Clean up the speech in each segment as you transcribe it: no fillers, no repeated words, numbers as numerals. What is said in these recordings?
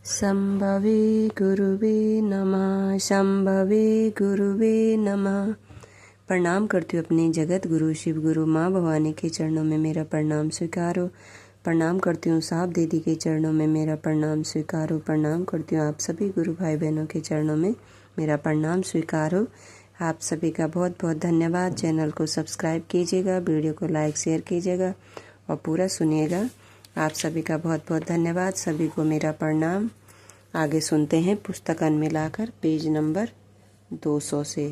शंभवे गुरुवे नमः। शंभवे गुरुवे नमः। प्रणाम करती हूँ अपने जगत गुरु शिव गुरु माँ भवानी के चरणों में मेरा प्रणाम स्वीकारो। प्रणाम करती हूँ साहब दीदी के चरणों में मेरा प्रणाम स्वीकारो। प्रणाम करती हूँ आप सभी गुरु भाई बहनों के चरणों में मेरा प्रणाम स्वीकारो। आप सभी का बहुत बहुत धन्यवाद। चैनल को सब्सक्राइब कीजिएगा, वीडियो को लाइक शेयर कीजिएगा और पूरा सुनिएगा। आप सभी का बहुत बहुत धन्यवाद। सभी को मेरा प्रणाम। आगे सुनते हैं पुस्तक मिलाकर पेज नंबर 200 से।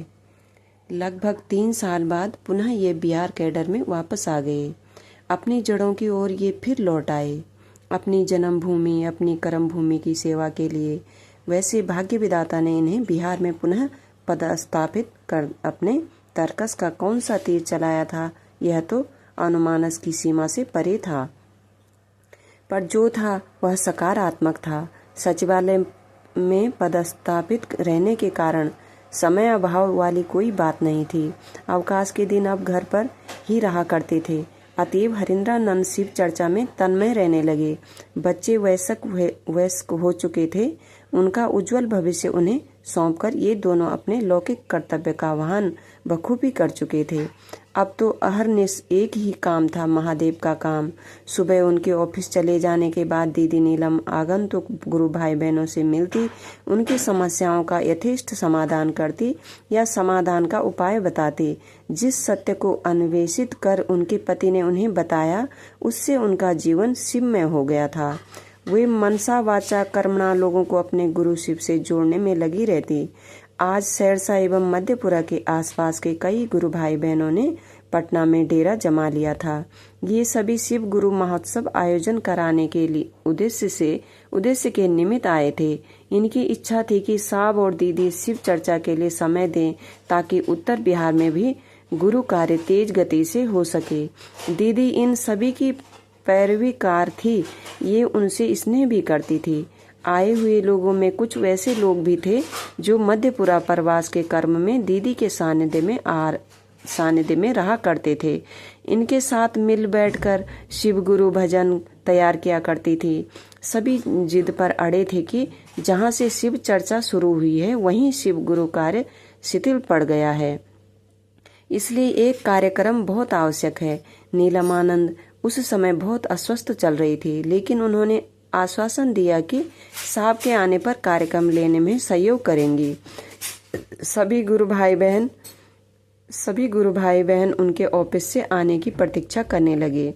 लगभग 3 साल बाद पुनः ये बिहार कैडर में वापस आ गए। अपनी जड़ों की ओर ये फिर लौट आए, अपनी जन्मभूमि, अपनी कर्म भूमि की सेवा के लिए। वैसे भाग्य विधाता ने इन्हें बिहार में पुनः पदस्थापित कर अपने तर्कस का कौन सा तीर चलाया था, यह तो अनुमानस की सीमा से परे था। पर जो था वह सकारात्मक था। सचिवालय में पदस्थापित रहने के कारण समय अभाव वाली कोई बात नहीं थी। अवकाश के दिन अब घर पर ही रहा करते थे। अतएव हरिंद्रानंद शिव चर्चा में तन्मय रहने लगे। बच्चे वयस्क हो चुके थे। उनका उज्जवल भविष्य उन्हें सौंपकर ये दोनों अपने लौकिक कर्तव्य का वहन बखूबी कर चुके थे। अब तो अहरनिश एक ही काम था, महादेव का काम। सुबह उनके ऑफिस चले जाने के बाद दीदी नीलम आगंतुक गुरु भाई बहनों से मिलती, उनकी समस्याओं का यथेष्ट समाधान करती या समाधान का उपाय बताती। जिस सत्य को अन्वेषित कर उनके पति ने उन्हें बताया, उससे उनका जीवन शिवमय हो गया था। वे मनसा वाचा कर्मणा लोगों को अपने गुरु शिव से जोड़ने में लगी रहती। आज सहरसा एवं मध्यपुरा के आसपास के कई गुरु भाई बहनों ने पटना में डेरा जमा लिया था। ये सभी शिव गुरु महोत्सव आयोजन कराने के लिए उद्देश्य के निमित्त आए थे। इनकी इच्छा थी कि साहब और दीदी शिव चर्चा के लिए समय दें, ताकि उत्तर बिहार में भी गुरु कार्य तेज गति से हो सके। दीदी इन सभी की पैरवीकार थी। ये उनसे स्नेह भी करती थी। आए हुए लोगों में कुछ वैसे लोग भी थे जो मध्यपुरा प्रवास के कर्म में दीदी के सानिध्य में रहा करते थे। इनके साथ मिल बैठकर शिव गुरु भजन तैयार किया करती थी। सभी जिद पर अड़े थे कि जहाँ से शिव चर्चा शुरू हुई है वहीं शिव गुरु कार्य शिथिल पड़ गया है, इसलिए एक कार्यक्रम बहुत आवश्यक है। नीलमानंद उस समय बहुत अस्वस्थ चल रही थी, लेकिन उन्होंने आश्वासन दिया कि साहब के आने पर कार्यक्रम लेने में सहयोग करेंगी। सभी गुरु भाई बहन उनके ऑफिस से आने की प्रतीक्षा करने लगे।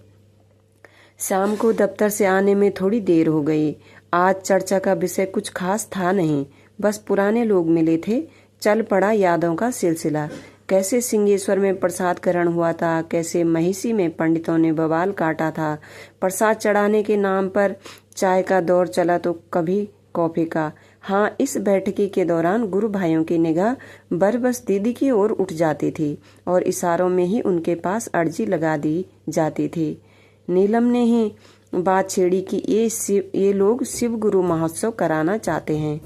शाम को दफ्तर से आने में थोड़ी देर हो गई। आज चर्चा का विषय कुछ खास था नहीं, बस पुराने लोग मिले थे। चल पड़ा यादों का सिलसिला। कैसे सिंहेश्वर में प्रसाद ग्रहण हुआ था, कैसे महिषी में पंडितों ने बवाल काटा था। प्रसाद चढ़ाने के नाम पर चाय का दौर चला तो कभी कॉफी का। हाँ, इस बैठकी के दौरान गुरु भाइयों की निगाह बरबस दीदी की ओर उठ जाती थी और इशारों में ही उनके पास अर्जी लगा दी जाती थी। नीलम ने ही बात छेड़ी कि ये लोग शिव गुरु महोत्सव कराना चाहते हैं,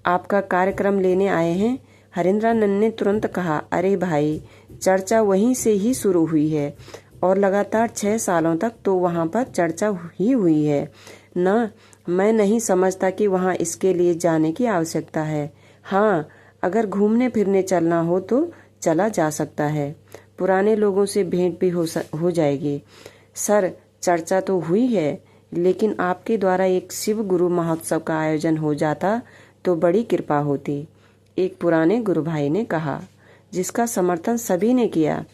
आपका कार्यक्रम लेने आए हैं। हरिंद्रानंद ने तुरंत कहा, अरे भाई, चर्चा वहीं से ही शुरू हुई है और लगातार 6 सालों तक तो वहाँ पर चर्चा ही हुई है ना। मैं नहीं समझता कि वहाँ इसके लिए जाने की आवश्यकता है। हाँ, अगर घूमने फिरने चलना हो तो चला जा सकता है। पुराने लोगों से भेंट भी हो जाएगी। सर, चर्चा तो हुई है, लेकिन आपके द्वारा एक शिव गुरु महोत्सव का आयोजन हो जाता तो बड़ी कृपा होती, एक पुराने गुरु भाई ने कहा, जिसका समर्थन सभी ने किया।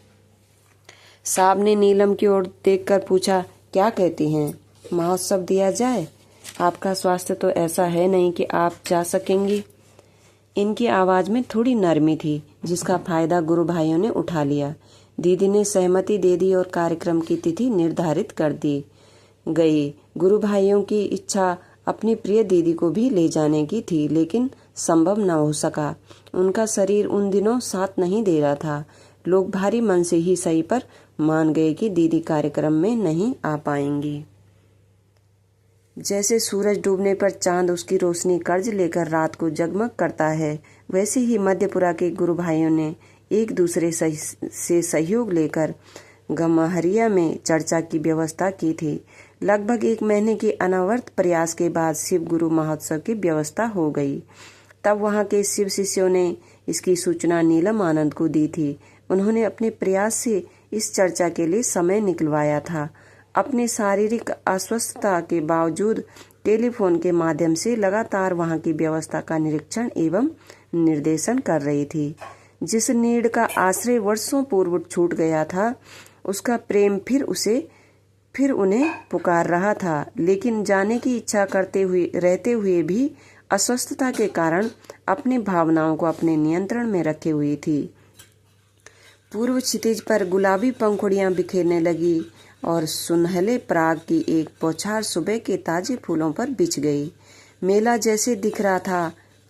साहब ने नीलम की ओर देखकर पूछा, क्या कहती हैं, महोत्सव दिया जाए? आपका स्वास्थ्य तो ऐसा है नहीं कि आप जा सकेंगी। इनकी आवाज में थोड़ी नरमी थी, जिसका फायदा गुरु भाइयों ने उठा लिया। दीदी ने सहमति दे दी और कार्यक्रम की तिथि निर्धारित कर दी गई। गुरु भाइयों की इच्छा अपनी प्रिय दीदी को भी ले जाने की थी, लेकिन संभव न हो सका। उनका शरीर उन दिनों साथ नहीं दे रहा था। लोग भारी मन से ही सही पर मान गए कि दीदी कार्यक्रम में नहीं आ पाएंगी। जैसे सूरज डूबने पर चांद उसकी रोशनी कर्ज लेकर रात को जगमग करता है, वैसे ही मध्यपुरा के गुरु भाइयों ने एक दूसरे से सहयोग लेकर गम्हरिया में चर्चा की व्यवस्था की थी। लगभग 1 महीने के अनवरत प्रयास के बाद शिव गुरु महोत्सव की व्यवस्था हो गई। तब वहां के शिव शिष्यों ने इसकी सूचना नीलम आनंद को दी थी। उन्होंने अपने प्रयास से इस चर्चा के लिए समय निकलवाया था। अपनी शारीरिक अस्वस्थता के बावजूद टेलीफोन के माध्यम से लगातार वहां की व्यवस्था का निरीक्षण एवं निर्देशन कर रही थी। जिस नीड का आश्रय वर्षों पूर्व छूट गया था, उसका प्रेम फिर उन्हें पुकार रहा था, लेकिन जाने की इच्छा रहते हुए भी अस्वस्थता के कारण अपनी भावनाओं को अपने नियंत्रण में रखे हुई थी। पूर्व क्षितिज पर गुलाबी पंखुड़ियां बिखेरने लगी और सुनहले पराग की एक बौछार सुबह के ताजे फूलों पर बिछ गई। मेला जैसे दिख रहा था,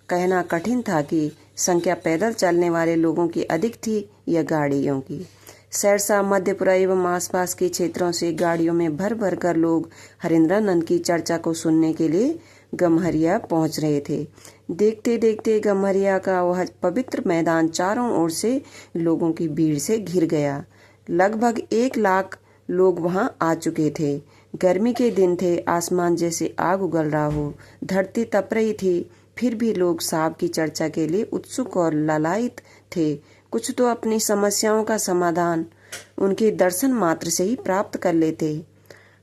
कहना कठिन था कि संख्या पैदल चलने वाले लोगों की अधिक थी या गाड़ियों की। सहरसा, मध्यपुरा एवं आसपास के क्षेत्रों से गाड़ियों में भर भर कर लोग हरेंद्रानंद की चर्चा को सुनने के लिए गम्हरिया पहुंच रहे थे। देखते देखते गम्हरिया का वह पवित्र मैदान चारों ओर से लोगों की भीड़ से घिर गया। लगभग 1 लाख लोग वहां आ चुके थे। गर्मी के दिन थे, आसमान जैसे आग उगल रहा हो, धरती तप रही थी, फिर भी लोग साहब की चर्चा के लिए उत्सुक और लालायित थे। कुछ तो अपनी समस्याओं का समाधान उनके दर्शन मात्र से ही प्राप्त कर लेते।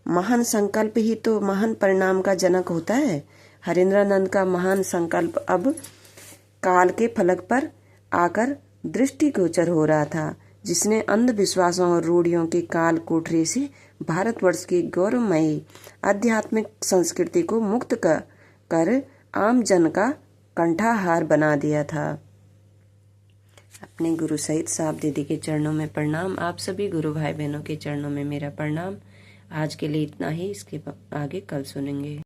महान संकल्प ही तो महान परिणाम का जनक होता है। हरेंद्रानंद का महान संकल्प अब काल के फलक पर आकर दृष्टिगोचर हो रहा था, जिसने अंधविश्वासों और रूढ़ियों के काल कोठरी से भारतवर्ष की गौरवमयी आध्यात्मिक संस्कृति को मुक्त कर आम जन का कंठाहार बना दिया था। अपने गुरु सहित साहब दीदी के चरणों में प्रणाम। आप सभी गुरु भाई बहनों के चरणों में मेरा प्रणाम। आज के लिए इतना ही, इसके आगे कल सुनेंगे।